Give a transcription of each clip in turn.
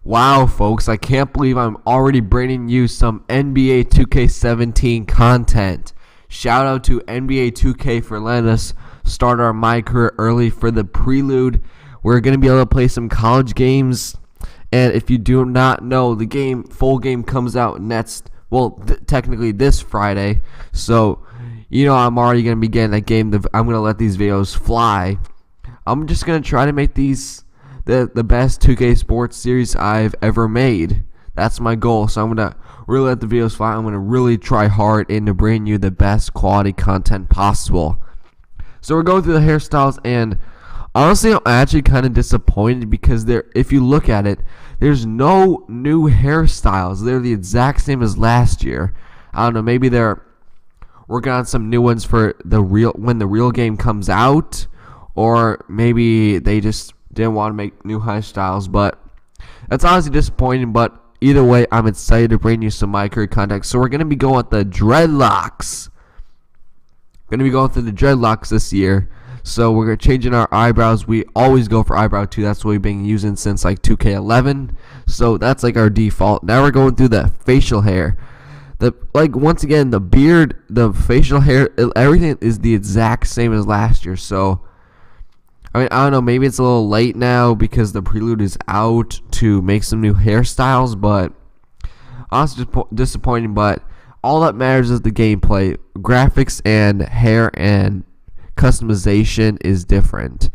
Wow, folks, I can't believe I'm already bringing you some NBA 2K17 content. Shout out to NBA 2K for letting us start our MyCareer early for the Prelude. We're going to be able to play some college games. And if you do not know, the full game comes out next, technically this Friday. So, I'm already going to be getting that game. I'm going to let these videos fly. I'm just going to try to make these the best 2K sports series I've ever made. That's my goal. So I'm going to really let the videos fly. I'm going to really try hard into bringing you the best quality content possible. So we're going through the hairstyles, and honestly, I'm actually kind of disappointed because if you look at it, there's no new hairstyles. They're the exact same as last year. I don't know, maybe they're working on some new ones for when the real game comes out, or maybe they just didn't want to make new hairstyles, but that's honestly disappointing. But either way, I'm excited to bring you some MyCareer content. So we're going to be going with the dreadlocks. Going to be going through the dreadlocks this year. So we're changing our eyebrows. We always go for eyebrow 2. That's what we've been using since like 2K11. So that's like our default. Now we're going through the facial hair. Once again, the beard, the facial hair, everything is the exact same as last year. So I don't know, maybe it's a little late now because the Prelude is out to make some new hairstyles, but honestly disappointing. But all that matters is the gameplay. Graphics and hair and customization is different.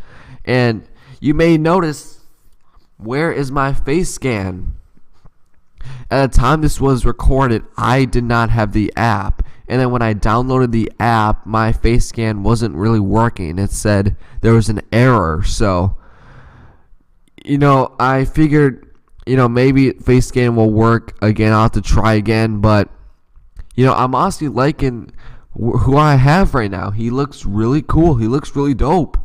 And you may notice, where is my face scan? At the time this was recorded, I did not have the app. And then when I downloaded the app, my face scan wasn't really working. It said there was an error. So, I figured, maybe face scan will work again. I'll have to try again. But, I'm honestly liking who I have right now. He looks really cool. He looks really dope.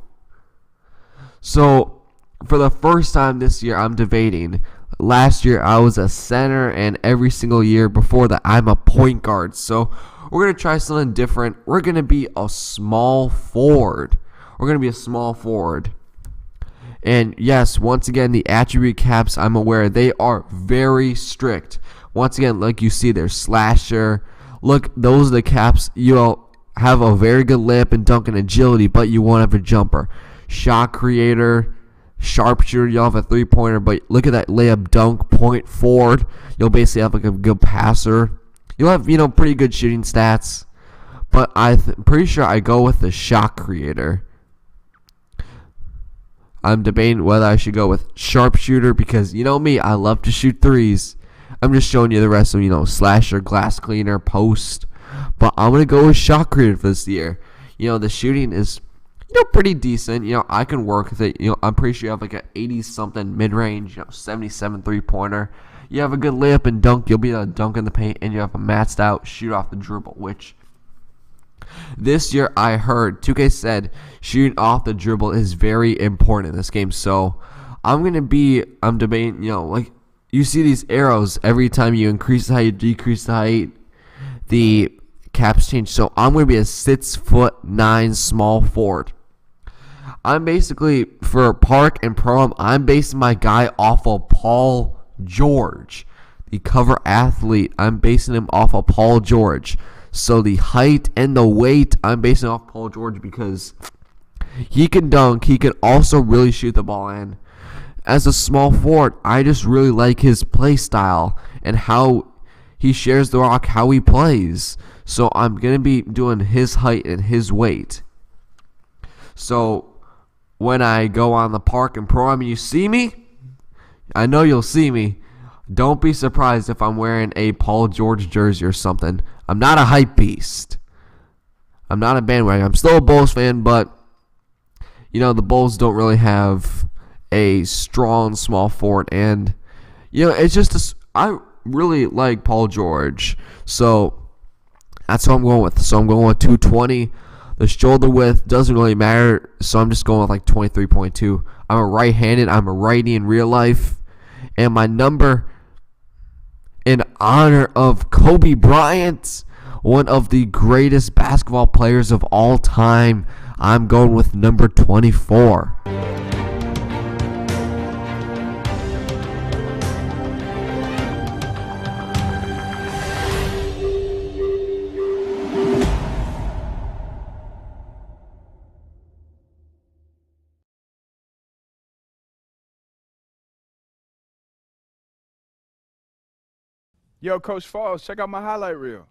So, for the first time this year, I'm debating. Last year, I was a center, and every single year before that, I'm a point guard. So, we're going to try something different. We're going to be a small forward. And yes, once again, the attribute caps, I'm aware, they are very strict. Once again, like you see there, slasher. Look, those are the caps. You'll have a very good layup and dunk and agility, but you won't have a jumper. Shot creator, sharpshooter, you'll have a three-pointer, but look at that layup, dunk, point forward. You'll basically have like a good passer. You'll have, pretty good shooting stats, but I'm pretty sure I go with the shot creator. I'm debating whether I should go with sharpshooter because, me, I love to shoot threes. I'm just showing you the rest of them, slasher, glass cleaner, post. But I'm going to go with shot creator for this year. The shooting is, pretty decent. I can work with it. I'm pretty sure you have like an 80-something mid-range, 77 three-pointer. You have a good layup and dunk. You'll be able to dunk in the paint, and you have a maxed out shoot off the dribble, which this year I heard 2K said shooting off the dribble is very important in this game. So I'm debating, like you see these arrows every time you increase the height, decrease the height, the caps change. So I'm going to be a 6'9" small forward. I'm basically, for Park and Pro, I'm basing my guy off of Paul George, the cover athlete. I'm basing him off of Paul George. So the height and the weight, I'm basing off Paul George because he can dunk. He can also really shoot the ball in. As a small forward, I just really like his play style and how he shares the rock, how he plays. So I'm going to be doing his height and his weight. So when I go on the Park and Pro, you see me? I know you'll see me. Don't be surprised if I'm wearing a Paul George jersey or something. I'm not a hype beast. I'm not a bandwagon. I'm still a Bulls fan, but the Bulls don't really have a strong small forward, and it's just I really like Paul George, so that's what I'm going with. So I'm going with 220. The shoulder width doesn't really matter, so I'm just going with like 23.2. I'm a right-handed. I'm a righty in real life. And my number, in honor of Kobe Bryant, one of the greatest basketball players of all time, I'm going with number 24. Yo, Coach Falls, check out my highlight reel.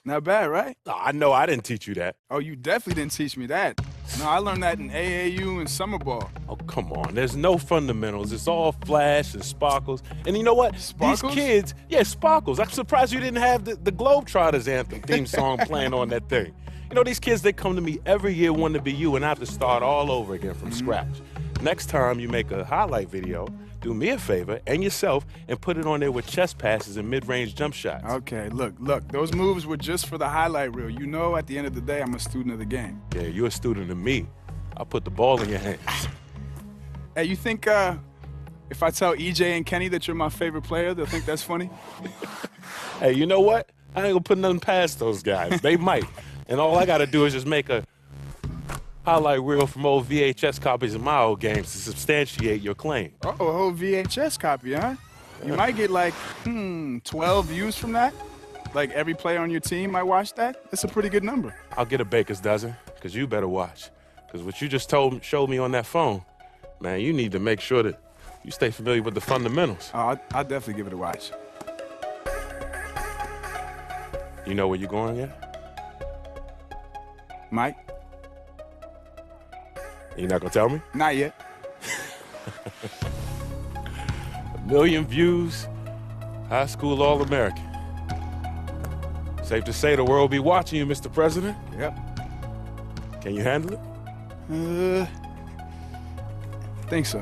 Not bad, right? I know I didn't teach you that. Oh, you definitely didn't teach me that. No, I learned that in AAU and summer ball. Oh, come on. There's no fundamentals. It's all flash and sparkles. And you know what? Sparkles? These kids, yeah, sparkles. I'm surprised you didn't have the Globetrotters anthem theme song playing on that thing. You know, these kids, they come to me every year wanting to be you, and I have to start all over again from scratch. Next time you make a highlight video, do me a favor and yourself and put it on there with chest passes and mid-range jump shots. Okay, look, those moves were just for the highlight reel. You know, at the end of the day, I'm a student of the game. Yeah, you're a student of me. I'll put the ball in your hands. Hey, you think if I tell EJ and Kenny that you're my favorite player, they'll think that's funny? Hey, you know what? I ain't gonna put nothing past those guys. They might. And all I gotta do is just make a highlight reel from old VHS copies of my old games to substantiate your claim. Oh, a whole VHS copy, huh? You might get like, 12 views from that. Like every player on your team might watch that. That's a pretty good number. I'll get a baker's dozen, because you better watch. Because what you just showed me on that phone, man, you need to make sure that you stay familiar with the fundamentals. Oh, I'll definitely give it a watch. You know where you're going yet? Mike? You're not gonna tell me? Not yet. 1 million views, high school All-American. Safe to say the world will be watching you, Mr. President. Yep. Can you handle it? Think so.